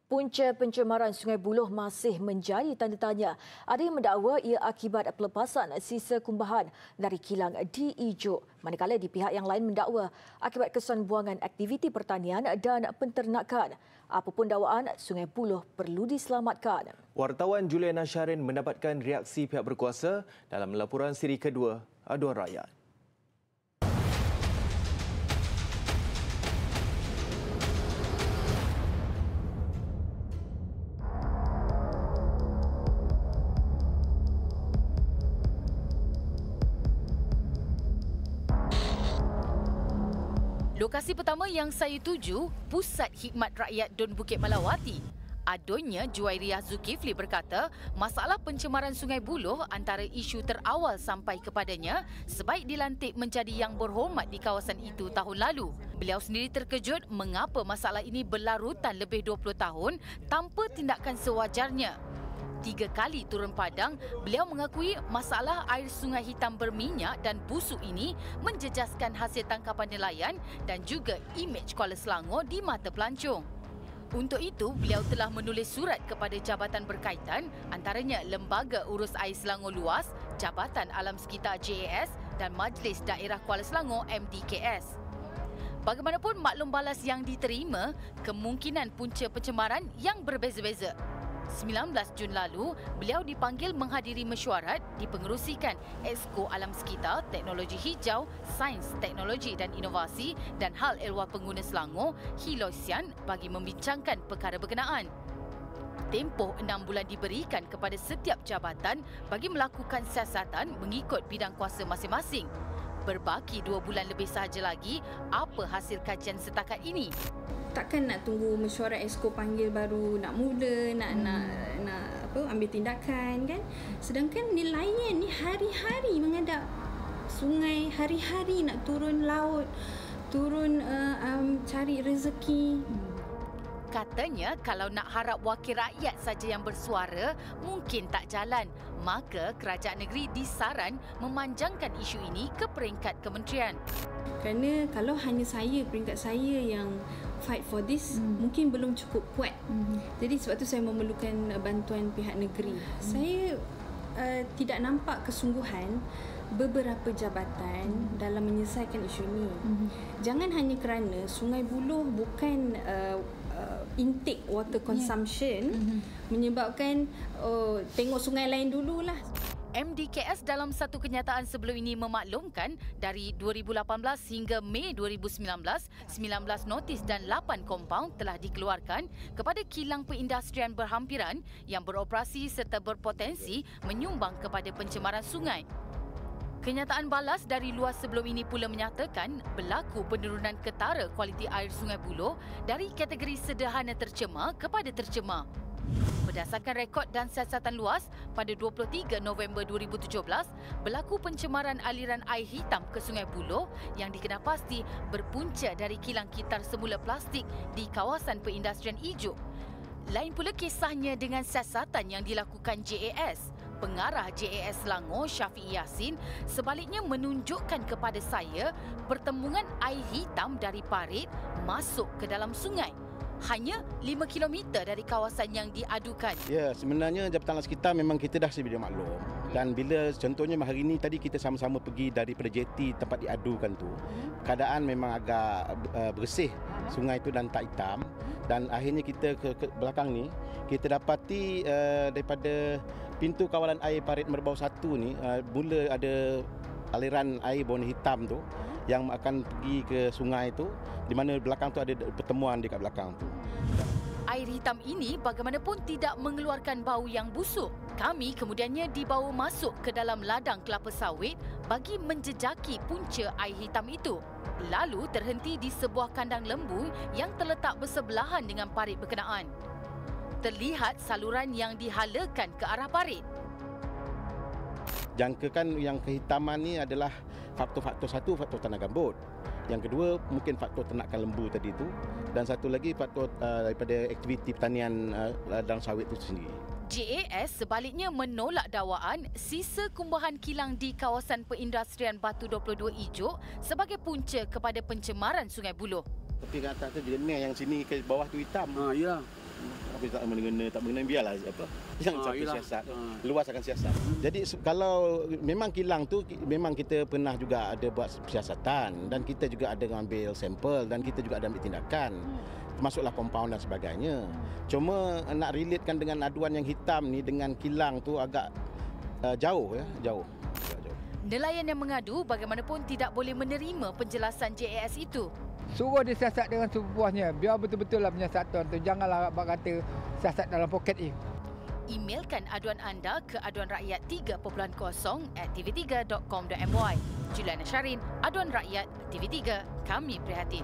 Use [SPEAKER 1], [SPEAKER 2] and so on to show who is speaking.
[SPEAKER 1] Punca pencemaran Sungai Buloh masih menjadi tanda tanya. Ada yang mendakwa ia akibat pelepasan sisa kumbahan dari kilang di Ijuk. Manakala di pihak yang lain mendakwa akibat kesan buangan aktiviti pertanian dan penternakan. Apapun dakwaan, Sungai Buloh perlu diselamatkan.
[SPEAKER 2] Wartawan Juliana Syarin mendapatkan reaksi pihak berkuasa dalam laporan siri kedua Aduan Rakyat.
[SPEAKER 3] Lokasi pertama yang saya tuju, Pusat Khidmat Rakyat Dun Bukit Melawati. Adonnya Juwairiyah Zulkifli berkata, masalah pencemaran Sungai Buloh antara isu terawal sampai kepadanya sebaik dilantik menjadi yang berhormat di kawasan itu tahun lalu. Beliau sendiri terkejut mengapa masalah ini berlarutan lebih 20 tahun tanpa tindakan sewajarnya. 3 kali turun padang, beliau mengakui masalah air Sungai Hitam berminyak dan busuk ini menjejaskan hasil tangkapan nelayan dan juga imej Kuala Selangor di mata pelancong. Untuk itu, beliau telah menulis surat kepada jabatan berkaitan, antaranya Lembaga Urus Air Selangor Luas, Jabatan Alam Sekitar JAS dan Majlis Daerah Kuala Selangor MDKS. Bagaimanapun maklum balas yang diterima, kemungkinan punca pencemaran yang berbeza-beza. 19 Jun lalu, beliau dipanggil menghadiri mesyuarat dipengerusikan Exco Alam Sekitar, Teknologi Hijau, Sains, Teknologi dan Inovasi dan Hal Ehwal Pengguna Selangor, Hiloisian bagi membincangkan perkara berkenaan. Tempoh 6 bulan diberikan kepada setiap jabatan bagi melakukan siasatan mengikut bidang kuasa masing-masing. Berbaki 2 bulan lebih sahaja lagi, apa hasil kajian setakat ini?
[SPEAKER 4] Takkan nak tunggu mesyuarat Exco panggil baru nak mula, nak ambil tindakan kan. Sedangkan nelayan ni hari-hari menghadap sungai, hari-hari nak turun laut, turun cari rezeki.
[SPEAKER 3] Katanya kalau nak harap wakil rakyat saja yang bersuara mungkin tak jalan. Maka kerajaan negeri disaran memanjangkan isu ini ke peringkat kementerian.
[SPEAKER 4] Kerana kalau hanya peringkat saya yang fight for this, mungkin belum cukup kuat. Jadi sebab tu saya memerlukan bantuan pihak negeri. Saya tidak nampak kesungguhan beberapa jabatan dalam menyelesaikan isu ini. Jangan hanya kerana Sungai Buloh bukan intake water consumption menyebabkan tengok sungai lain dululah.
[SPEAKER 3] MDKS dalam satu kenyataan sebelum ini memaklumkan dari 2018 hingga Mei 2019, 19 notis dan 8 kompaun telah dikeluarkan kepada kilang perindustrian berhampiran yang beroperasi serta berpotensi menyumbang kepada pencemaran sungai. Kenyataan balas dari luar sebelum ini pula menyatakan berlaku penurunan ketara kualiti air Sungai Buloh dari kategori sederhana tercemar kepada tercemar. Berdasarkan rekod dan siasatan luas, pada 23 November 2017, berlaku pencemaran aliran air hitam ke Sungai Buloh yang dikenalpasti berpunca dari kilang kitar semula plastik di kawasan perindustrian Ijuk. Lain pula kisahnya dengan siasatan yang dilakukan JAS. Pengarah JAS Selangor, Syafiq Yassin, sebaliknya menunjukkan kepada saya pertembungan air hitam dari parit masuk ke dalam sungai. Hanya 5 km dari kawasan yang diadukan.
[SPEAKER 5] Ya, sebenarnya Jabatan Alam Sekitar memang kita dah sedia maklum. Dan bila contohnya hari ini tadi kita sama-sama pergi daripada jeti tempat diadukan tu, keadaan memang agak bersih sungai tu dan tak hitam. Dan akhirnya kita ke belakang ni, kita dapati daripada pintu kawalan air parit Merbau 1 ni, mula ada aliran air berwarna hitam tu yang akan pergi ke sungai tu, di mana belakang tu ada pertemuan dekat belakang tu.
[SPEAKER 3] Air hitam ini bagaimanapun tidak mengeluarkan bau yang busuk. Kami kemudiannya dibawa masuk ke dalam ladang kelapa sawit bagi menjejaki punca air hitam itu. Lalu terhenti di sebuah kandang lembu yang terletak bersebelahan dengan parit berkenaan. Terlihat saluran yang dihalakan ke arah parit.
[SPEAKER 5] Jangkakan yang kehitaman ni adalah faktor-faktor satu, faktor tanah gambut. Yang kedua, mungkin faktor ternakan lembu tadi tu. Dan satu lagi faktor daripada aktiviti pertanian ladang sawit itu sendiri.
[SPEAKER 3] JAS sebaliknya menolak dakwaan sisa kumbahan kilang di kawasan perindustrian Batu 22 Ijuk sebagai punca kepada pencemaran Sungai Buloh.
[SPEAKER 5] Tepi ke atas tu jernih, yang sini ke bawah tu hitam.
[SPEAKER 6] Ya.
[SPEAKER 5] Apa tak mengena biarlah apa. Yang sampai siasat. Luas akan siasat. Jadi kalau memang kilang tu memang kita pernah juga ada buat siasatan dan kita juga ada ambil sampel dan kita juga ada ambil tindakan. Termasuklah compound dan sebagainya. Cuma nak relatekan dengan aduan yang hitam ni dengan kilang tu agak jauh ya, jauh.
[SPEAKER 3] Nelayan yang mengadu bagaimanapun tidak boleh menerima penjelasan JAS itu.
[SPEAKER 6] Suruh dia siasat dengan sepuasnya. Biar betul-betul lah penyiasatan tu. Janganlah abang kata siasat dalam poket ni.
[SPEAKER 3] Emailkan aduan anda ke aduanrakyat 3.0 @tv3.com.my. Juliana Syarin, Aduan Rakyat, TV3, kami prihatin.